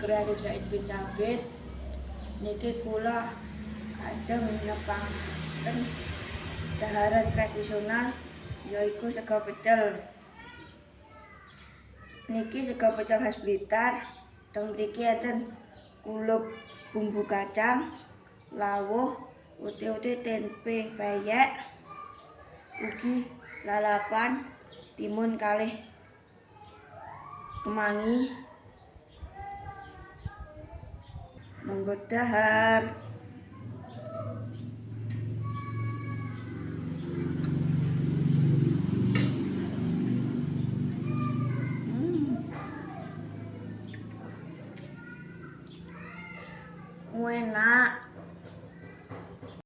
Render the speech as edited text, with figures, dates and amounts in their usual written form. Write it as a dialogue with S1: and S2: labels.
S1: Kreatif Said bin Cabit. Niki kula ajeng nepangaken dhahara tradisional yaiku sega pecel. Niki sega pecel khas Blitar. Teng mriki enten kulup bumbu kacang, lawuh, uti-uti tempe peyek, ugi lalapan, timun kalih kemangi. Monggo dhahar. Enak.